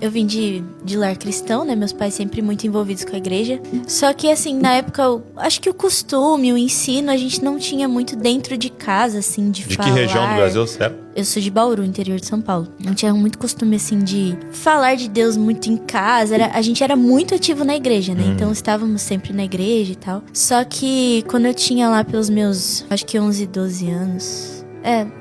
eu vim de lar cristão, né? Meus pais sempre muito envolvidos com a igreja. Só que, assim, na época, acho que o costume, o ensino, a gente não tinha muito dentro de casa, assim, de falar. De que região do Brasil você era? Eu sou de Bauru, interior de São Paulo. Não tinha muito costume, assim, de falar de Deus muito em casa. A gente era muito ativo na igreja, né? Então, estávamos sempre na igreja e tal. Só que, quando eu tinha lá pelos meus, acho que 11, 12 anos...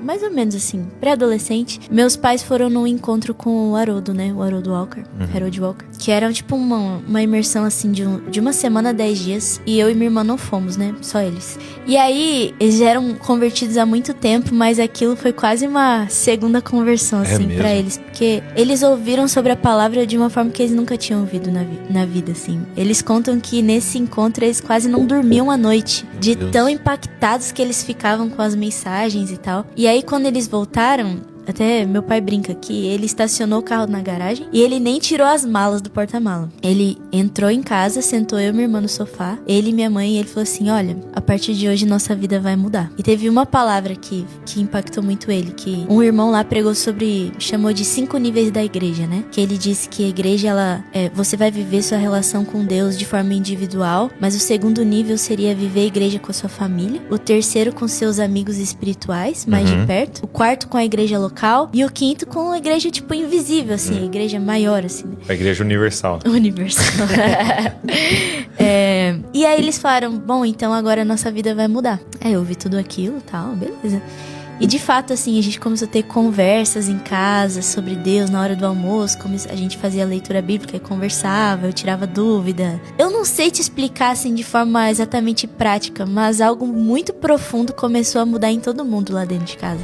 mais ou menos assim, pré-adolescente. Meus pais foram num encontro com o Haroldo, né? O Haroldo Walker, Harold Walker. Que era tipo uma imersão assim de uma semana, 10 dias. E eu e minha irmã não fomos, né? Só eles. E aí, eles já eram convertidos há muito tempo, mas aquilo foi quase uma segunda conversão, assim, pra eles. Porque eles ouviram sobre a palavra de uma forma que eles nunca tinham ouvido na vida, assim. Eles contam que nesse encontro eles quase não dormiam à noite. De tão impactados que eles ficavam com as mensagens e tal. E aí, quando eles voltaram, até meu pai brinca que ele estacionou o carro na garagem e ele nem tirou as malas do porta-mala. Ele entrou em casa, sentou eu e minha irmã no sofá, ele e minha mãe, e ele falou assim: olha, a partir de hoje nossa vida vai mudar. E teve uma palavra que impactou muito ele, que um irmão lá pregou sobre, chamou de 5 níveis da igreja, né? Que ele disse que a igreja, você vai viver sua relação com Deus de forma individual, mas o segundo nível seria viver a igreja com a sua família, o terceiro com seus amigos espirituais, mais de perto, o quarto com a igreja local, e o quinto com a igreja, tipo, invisível, assim, a igreja maior, assim. A igreja universal. Universal. E aí eles falaram, bom, então agora a nossa vida vai mudar. Aí eu ouvi tudo aquilo e tal, beleza. E de fato, assim, a gente começou a ter conversas em casa sobre Deus na hora do almoço. A gente fazia leitura bíblica e conversava, eu tirava dúvida. Eu não sei te explicar, assim, de forma exatamente prática, mas algo muito profundo começou a mudar em todo mundo lá dentro de casa.